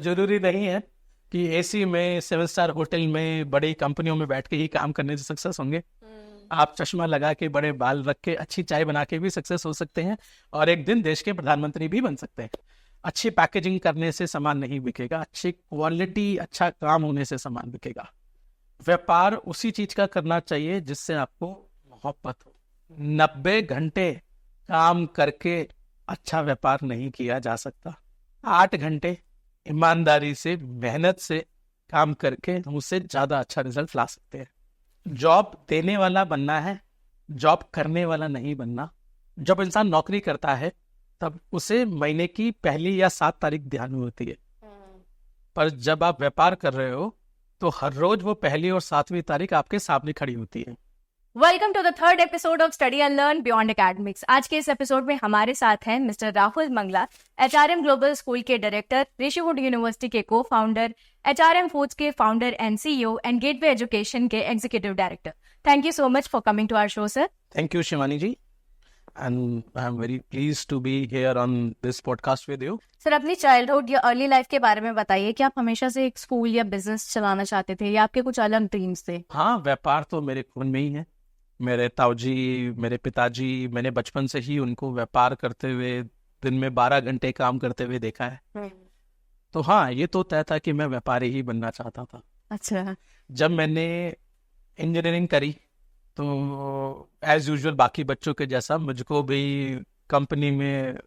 जरूरी नहीं है कि एसी में 7 स्टार होटल में बड़ी कंपनियों में बैठ के ही काम करने से सक्सेस होंगे। आप चश्मा लगा के बड़े बाल रख के अच्छी चाय बना के भी सक्सेस हो सकते हैं और एक दिन देश के प्रधानमंत्री भी बन सकते हैं। अच्छी पैकेजिंग करने से सामान नहीं बिकेगा, अच्छी क्वालिटी अच्छा काम होने से सामान बिकेगा। व्यापार उसी चीज का करना चाहिए जिससे आपको मोहब्बत हो। 90 घंटे काम करके अच्छा व्यापार नहीं किया जा सकता। 8 घंटे ईमानदारी से मेहनत से काम करके हम उससे ज्यादा अच्छा रिजल्ट ला सकते हैं। जॉब देने वाला बनना है, जॉब करने वाला नहीं बनना। जब इंसान नौकरी करता है तब उसे महीने की पहली या 7 तारीख ध्यान में होती है, पर जब आप व्यापार कर रहे हो तो हर रोज वो पहली और 7वीं तारीख आपके सामने खड़ी होती है। Welcome to the third episode of study and learn beyond academics. आज के इस एपिसोड में हमारे साथ हैं mister Rahul Mangla, HRM global school के डायरेक्टर, ऋषिवुड यूनिवर्सिटी के को फाउंडर, HRM फूड्स के founder and CEO and gateway education के executive director. Thank you so much for coming to our show sir. Thank you, Shivani ji. And I'm very pleased to be here on this podcast with you. Sir, अपनी childhood या early life के बारे में बताइए कि आप हमेशा से एक स्कूल या बिजनेस चलाना चाहते थे या आपके कुछ अलग ड्रीम्स थे? हाँ, व्यापार तो मेरे खून में ही है। मेरे ताऊजी, मेरे पिताजी, मैंने बचपन से ही उनको व्यापार करते हुए दिन में 12 घंटे काम करते हुए देखा है। तो हाँ, ये तो तय था कि मैं व्यापारी ही बनना चाहता था। अच्छा। जब मैंने इंजीनियरिंग करी तो एज यूजुअल बाकी बच्चों के जैसा मुझको भी कंपनी में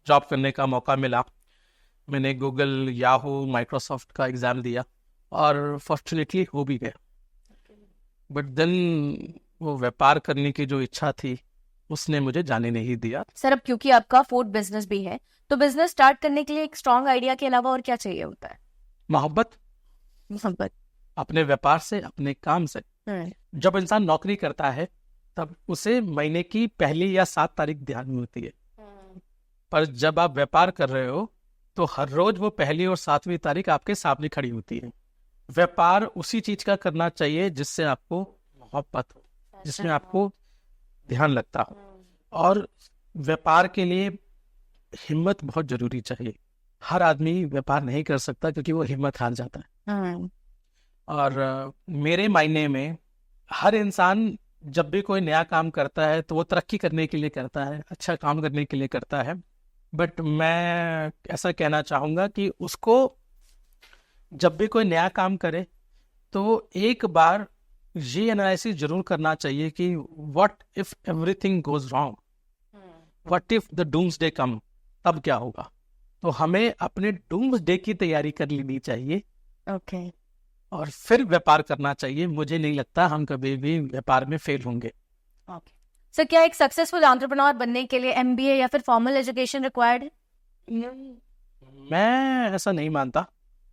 जॉब करने का मौका मिला। मैंने गूगल, याहू, माइक्रोसॉफ्ट का एग्ज़ाम दिया और फॉर्चुनेटली हो भी गया। बट देन वो व्यापार करने की जो इच्छा थी उसने मुझे जाने नहीं दिया। सर, अब क्योंकि आपका फूड बिजनेस भी है तो बिजनेस स्टार्ट करने के लिए एक स्ट्रॉन्ग आइडिया के अलावा और क्या चाहिए होता है? मोहब्बत अपने व्यापार से, अपने काम से। जब इंसान नौकरी करता है तब उसे महीने की पहली या 7 तारीख ध्यान में होती है, पर जब आप व्यापार कर रहे हो तो हर रोज वो पहली और 7वीं तारीख आपके सामने खड़ी होती है। व्यापार उसी चीज का करना चाहिए जिससे आपको मोहब्बत हो, जिसमें आपको ध्यान लगता हो। और व्यापार के लिए हिम्मत बहुत जरूरी चाहिए। हर आदमी व्यापार नहीं कर सकता क्योंकि वो हिम्मत हार जाता है। और मेरे मायने में हर इंसान जब भी कोई नया काम करता है तो वो तरक्की करने के लिए करता है, अच्छा काम करने के लिए करता है। बट मैं ऐसा कहना चाहूँगा कि उसको जब भी कोई नया काम करे तो एक बार ये एनालिसिस जरूर करना चाहिए कि what if everything goes wrong, what if the doomsday come, तब क्या होगा। तो हमें अपने डूम्सडे की तैयारी कर लेनी चाहिए। ओके। और फिर व्यापार करना चाहिए। मुझे नहीं लगता हम कभी भी व्यापार में फेल होंगे। ओके सर, क्या एक सक्सेसफुल एंटरप्रेन्योर बनने के लिए MBA या फिर फॉर्मल एजुकेशन रिक्वायर्ड है? मैं ऐसा नहीं मानता।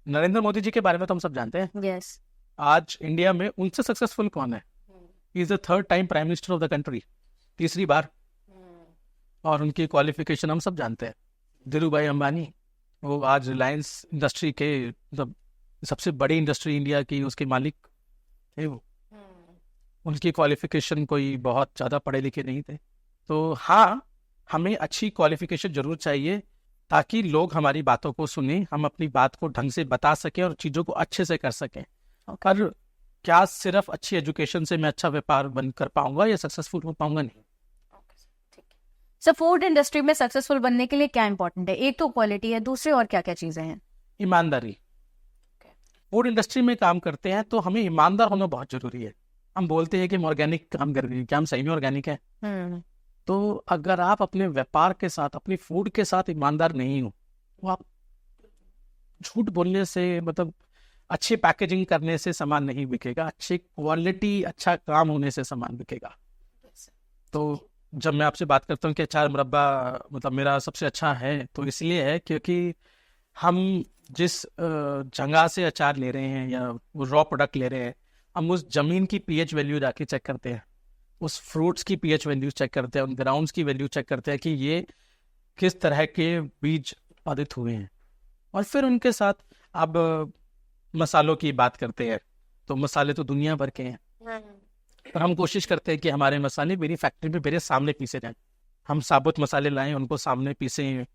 नरेंद्र मोदी जी के बारे में तो हम सब जानते हैं। यस। आज इंडिया में उनसे सक्सेसफुल कौन है? He is the 3rd time prime minister of the country, तीसरी बार। और उनकी क्वालिफिकेशन हम सब जानते हैं। धीरू भाई अंबानी, वो आज रिलायंस इंडस्ट्री के मतलब सबसे बड़ी इंडस्ट्री इंडिया की उसके मालिक थे। वो उनकी क्वालिफिकेशन कोई बहुत ज़्यादा पढ़े लिखे नहीं थे। तो हाँ, हमें अच्छी क्वालिफिकेशन जरूर चाहिए ताकि लोग हमारी बातों को सुने, हम अपनी बात को ढंग से बता सकें और चीज़ों को अच्छे से कर सकें। पर क्या सिर्फ अच्छी एजुकेशन से मैं अच्छा व्यापार बन कर पाऊंगा या सक्सेसफुल हो पाऊंगा? नहीं। सर, फूड इंडस्ट्री में सक्सेसफुल बनने के लिए क्या इंपॉर्टेंट है? एक तो क्वालिटी है, दूसरी और क्या क्या चीजें हैं? ईमानदारी। फूड इंडस्ट्री में काम करते हैं तो हमें ईमानदार होना बहुत जरूरी है। हम बोलते हैं कि हम ऑर्गेनिक काम कर रहे हैं, क्या हम सही में ऑर्गेनिक है? तो अगर आप अपने व्यापार के साथ, अपनी फूड के साथ ईमानदार नहीं हो तो आप झूठ बोलने से, मतलब अच्छी पैकेजिंग करने से सामान नहीं बिकेगा, अच्छी क्वालिटी अच्छा काम होने से सामान बिकेगा। तो जब मैं आपसे बात करता हूँ कि अचार मुरब्बा मतलब मेरा सबसे अच्छा है, तो इसलिए है क्योंकि हम जिस जगह से अचार ले रहे हैं या वो रॉ प्रोडक्ट ले रहे हैं, हम उस जमीन की pH वैल्यू जाके चेक करते हैं, उस फ्रूट्स की pH वैल्यू चेक करते हैं, उन ग्राउंड्स की वैल्यू चेक करते हैं कि ये किस तरह के बीज उत्पादित हुए हैं। और फिर उनके साथ अब मसालों की बात करते हैं तो मसाले तो दुनिया भर के हैं, पर हम कोशिश करते हैं कि हमारे मसाले मेरी फैक्ट्री में मेरे सामने पीसे जाएं। हम साबुत मसाले लाएं, उनको सामने पीसें,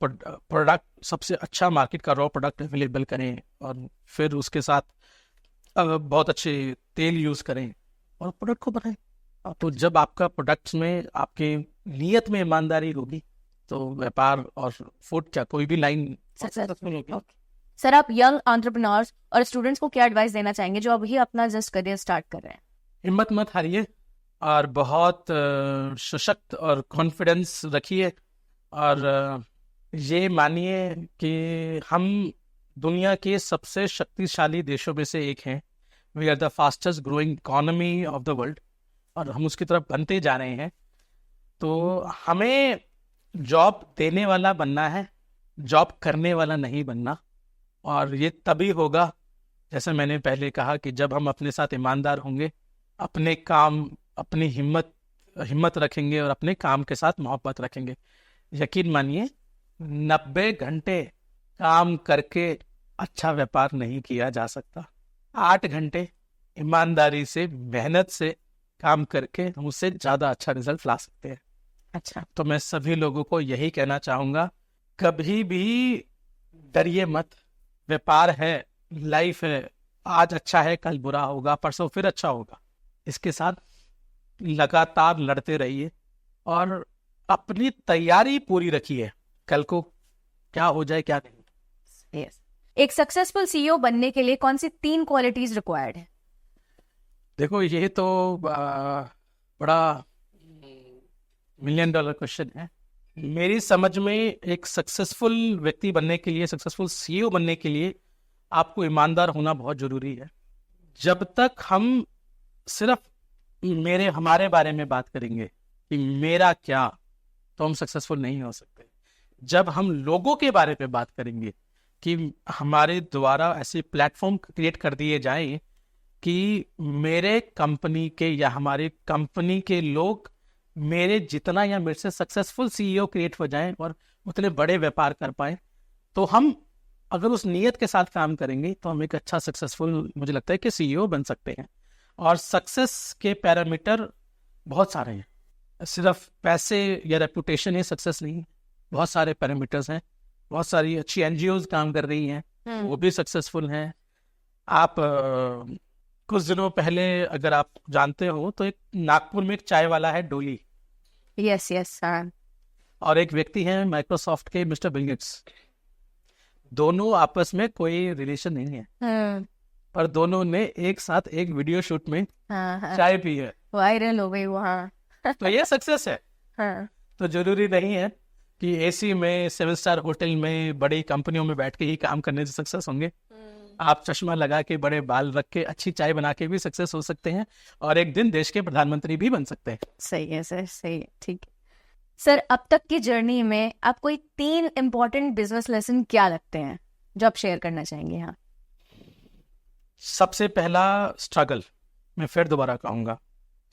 प्रोडक्ट सबसे अच्छा मार्केट का रॉ प्रोडक्ट अवेलेबल करें और फिर उसके साथ बहुत अच्छे तेल यूज़ करें और प्रोडक्ट को बनाएं। तो जब आपका प्रोडक्ट्स में आपके नीयत में ईमानदारी होगी तो व्यापार और फूड क्या कोई भी लाइन सक्सेसफुल होगी। सर, आप यंग एंटरप्रेन्योर्स और स्टूडेंट्स को क्या एडवाइस देना चाहेंगे जो अभी अपना जस्ट करियर स्टार्ट कर रहे हैं? हिम्मत मत हारिए और बहुत सशक्त और कॉन्फिडेंस रखिए और ये मानिए कि हम दुनिया के सबसे शक्तिशाली देशों में से एक हैं। We are the fastest growing economy of the world और हम उसकी तरफ बनते जा रहे हैं। तो हमें जॉब देने वाला बनना है, जॉब करने वाला नहीं बनना। और ये तभी होगा, जैसे मैंने पहले कहा, कि जब हम अपने साथ ईमानदार होंगे, अपने काम, अपनी हिम्मत रखेंगे और अपने काम के साथ मोहब्बत रखेंगे। यकीन मानिए 90 घंटे काम करके अच्छा व्यापार नहीं किया जा सकता। 8 घंटे ईमानदारी से, मेहनत से काम करके हम उससे ज़्यादा अच्छा रिजल्ट ला सकते हैं। अच्छा, तो मैं सभी लोगों को यही कहना चाहूँगा, कभी भी डरिए मत। व्यापार है, लाइफ है, आज अच्छा है, कल बुरा होगा, परसों फिर अच्छा होगा। इसके साथ लगातार लड़ते रहिए और अपनी तैयारी पूरी रखिए, कल को क्या हो जाए क्या नहीं। yes. एक सक्सेसफुल सीईओ बनने के लिए कौन सी 3 क्वालिटीज रिक्वायर्ड है? देखो, ये तो बड़ा $1 मिलियन क्वेश्चन है। मेरी समझ में एक सक्सेसफुल व्यक्ति बनने के लिए, सक्सेसफुल सीईओ बनने के लिए आपको ईमानदार होना बहुत जरूरी है। जब तक हम सिर्फ हमारे बारे में बात करेंगे कि मेरा क्या, तो हम सक्सेसफुल नहीं हो सकते। जब हम लोगों के बारे में बात करेंगे कि हमारे द्वारा ऐसे प्लेटफॉर्म क्रिएट कर दिए जाएं कि मेरे कंपनी के या हमारी कंपनी के लोग मेरे जितना या मेरे से सक्सेसफुल सीईओ क्रिएट हो जाएं और उतने बड़े व्यापार कर पाए, तो हम अगर उस नीयत के साथ काम करेंगे तो हम एक अच्छा सक्सेसफुल, मुझे लगता है कि सीईओ बन सकते हैं। और सक्सेस के पैरामीटर बहुत सारे हैं, सिर्फ पैसे या रेपुटेशन ही सक्सेस नहीं है। बहुत सारे पैरामीटर्स हैं, बहुत सारी अच्छी एनजीओज काम कर रही हैं, वो भी सक्सेसफुल हैं। आप कुछ दिनों पहले, अगर आप जानते हो, तो एक नागपुर में एक चाय वाला है, डोली। Yes yes sir. और एक व्यक्ति हैं माइक्रोसॉफ्ट के मिस्टर बिल गेट्स। दोनों आपस में कोई रिलेशन नहीं है, पर दोनों ने एक साथ एक वीडियो शूट में चाय पी है, वायरल हो गई वहाँ। तो ये सक्सेस है। तो जरूरी नहीं है कि एसी में, 7 स्टार होटल में, बड़ी कंपनियों में बैठ के ही काम करने से सक्सेस होंगे। आप चश्मा लगा के, बड़े बाल रख के, अच्छी चाय बना के भी सक्सेस हो सकते हैं और एक दिन देश के प्रधानमंत्री भी बन सकते हैं। सही है सर, सही है, ठीक है सर। अब तक की जर्नी में आप कोई 3 इम्पोर्टेंट बिजनेस लेसन क्या लगते हैं जो आप शेयर करना चाहेंगे? यहाँ सबसे पहला, स्ट्रगल। मैं फिर दोबारा कहूँगा,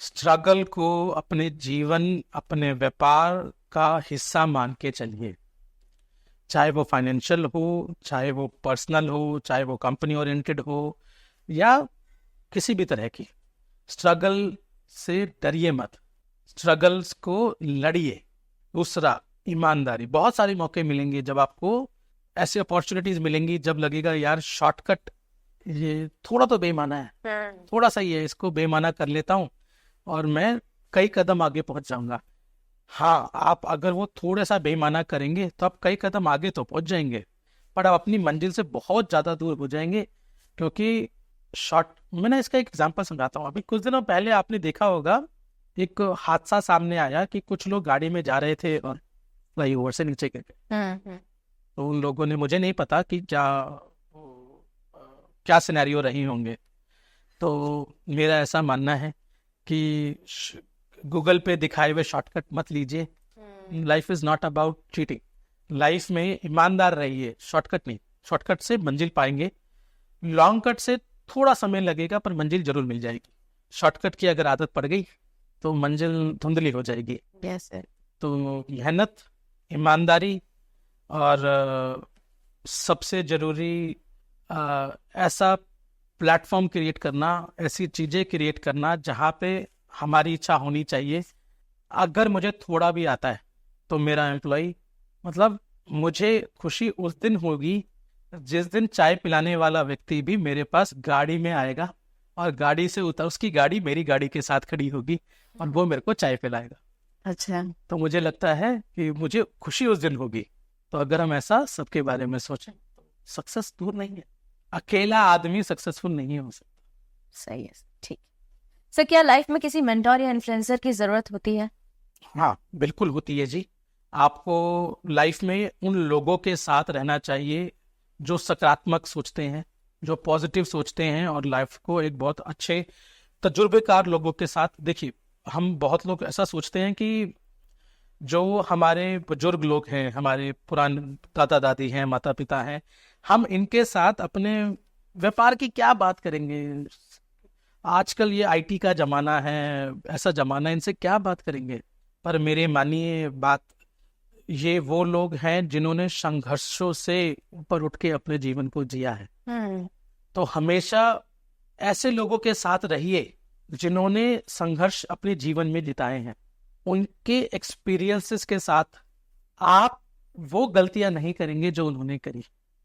स्ट्रगल को अपने जीवन, अपने व्यापार का हिस्सा मान के चलिए। चाहे वो फाइनेंशियल हो, चाहे वो पर्सनल हो, चाहे वो कंपनी ओरिएंटेड हो, या किसी भी तरह की, स्ट्रगल से डरिए मत, स्ट्रगल्स को लड़िए। दूसरा, ईमानदारी। बहुत सारे मौके मिलेंगे जब आपको ऐसी अपॉर्चुनिटीज मिलेंगी जब लगेगा यार शॉर्टकट ये थोड़ा तो बेमाना है, थोड़ा सा ही है, इसको बेमाना कर लेता हूँ और मैं कई कदम आगे पहुंच जाऊंगा। हाँ, आप अगर वो थोड़ा सा बेमाना करेंगे तो आप कई कदम आगे तो पहुंच जाएंगे, पर आप अपनी मंजिल से बहुत ज़्यादा दूर हो जाएंगे। क्योंकि मैंने इसका एक एग्जांपल समझाता हूँ। अभी कुछ दिनों पहले आपने देखा होगा, एक हादसा सामने आया कि कुछ लोग गाड़ी में जा रहे थे और फ्लाईओवर से नीचे गिर गए। तो उन लोगों ने, मुझे नहीं पता कि क्या सिनेरियो रही होंगे। तो मेरा ऐसा मानना है कि गूगल पे दिखाए हुए शॉर्टकट मत लीजिए। Life is not about cheating. Life में ईमानदार रहिए, शॉर्टकट नहीं। शॉर्टकट से मंजिल पाएंगे, लॉन्ग कट से थोड़ा समय लगेगा पर मंजिल जरूर मिल जाएगी। शॉर्टकट की अगर आदत पड़ गई तो मंजिल धुंधली हो जाएगी। Yes sir. तो मेहनत, ईमानदारी और सबसे जरूरी ऐसा प्लेटफॉर्म क्रिएट करना, ऐसी चीज़ें क्रिएट करना जहाँ पे हमारी इच्छा होनी चाहिए। अगर मुझे थोड़ा भी आता है तो मेरा एम्प्लॉय, मतलब मुझे खुशी उस दिन होगी जिस दिन चाय पिलाने वाला व्यक्ति भी मेरे पास गाड़ी में आएगा और गाड़ी से उतर, उसकी गाड़ी मेरी गाड़ी के साथ खड़ी होगी और वो मेरे को चाय पिलाएगा। अच्छा, तो मुझे लगता है कि मुझे खुशी उस दिन होगी। तो अगर हम ऐसा सबके बारे में सोचें तो सक्सेस दूर नहीं है। अकेला आदमी सक्सेसफुल नहीं हो सकता। सही है, ठीक। सर, क्या लाइफ में किसी मेंटोर या इन्फ्लुएंसर की जरूरत होती है? हाँ, बिल्कुल होती है जी। आपको लाइफ में उन लोगों के साथ रहना चाहिए जो सकारात्मक सोचते हैं, जो पॉजिटिव सोचते हैं और लाइफ को एक बहुत अच्छे तजुर्बेकार लोगों के साथ। देखिए, हम बहुत लोग ऐसा सोचते हैं कि जो हमारे बुजुर्ग लोग हैं, हमारे पुराने दादा दादी हैं, माता पिता हैं, हम इनके साथ अपने व्यापार की क्या बात करेंगे। आजकल ये आईटी का जमाना है, ऐसा जमाना, इनसे क्या बात करेंगे। पर मेरे मानिए बात, ये वो लोग हैं जिन्होंने संघर्षों से ऊपर उठ के अपने जीवन को जिया है। तो हमेशा ऐसे लोगों के साथ रहिए जिन्होंने संघर्ष अपने जीवन में जिताए हैं। उनके एक्सपीरियंसेस के साथ आप वो गलतियां नहीं करेंगे जो उन्होंने करी।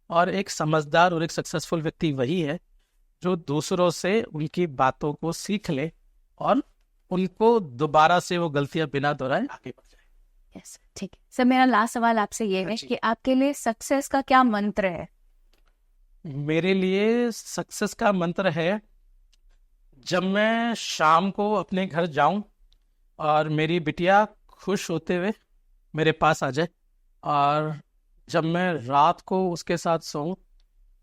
और एक समझदार और एक सक्सेसफुल व्यक्ति वही है जो दूसरों से उनकी बातों को सीख ले और उनको दोबारा से वो गलतियां बिना दोहराए आगे बढ़ जाए। यस, ठीक है। सर, मेरा लास्ट सवाल आपसे ये है कि आपके लिए सक्सेस का क्या मंत्र है? मेरे लिए सक्सेस का मंत्र है, जब मैं शाम को अपने घर जाऊं और मेरी बिटिया खुश होते हुए मेरे पास आ जाए, और जब मैं रात को उसके साथ सोऊं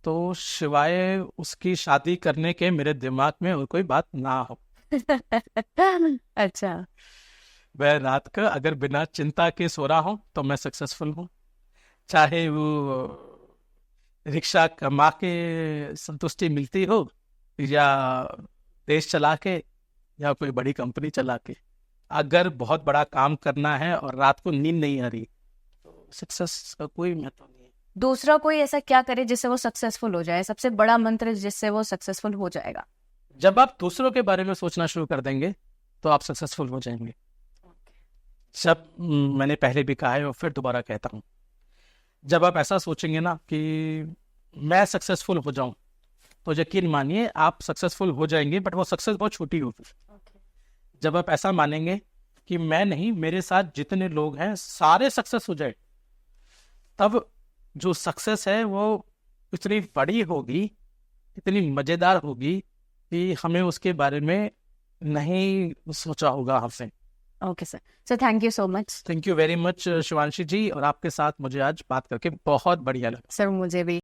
तो सिवाय उसकी शादी करने के मेरे दिमाग में और कोई बात ना हो। अच्छा, वह रात का अगर बिना चिंता के सो रहा हूं तो मैं सक्सेसफुल हूं। चाहे वो रिक्शा कमा के संतुष्टि मिलती हो, या देश चला के, या कोई बड़ी कंपनी चला के, अगर बहुत बड़ा काम करना है और रात को नींद नहीं आ रही तो सक्सेस का कोई महत्व नहीं है। दूसरा कोई ऐसा क्या करे जिससे वो सक्सेसफुल हो जाए? सबसे बड़ा मंत्र जिससे वो सक्सेसफुल हो जाएगा? जब आप दूसरों के बारे में सोचना शुरू कर देंगे तो आप सक्सेसफुल हो जाएंगे। जब मैंने पहले भी कहा है और फिर दोबारा कहता हूँ, जब आप ऐसा सोचेंगे ना कि मैं सक्सेसफुल हो जाऊं, तो यकीन मानिए आप सक्सेसफुल हो जाएंगे, बट वो सक्सेस बहुत छोटी होगी। जब आप ऐसा मानेंगे कि मैं नहीं, मेरे साथ जितने लोग हैं सारे सक्सेस हो जाए, तब जो सक्सेस है वो इतनी बड़ी होगी, इतनी मजेदार होगी कि हमें उसके बारे में नहीं सोचा होगा हमसे। Okay sir, so thank you so much. Thank you very much Shivanshi ji, और आपके साथ मुझे आज बात करके बहुत बढ़िया लगा। सर, मुझे भी।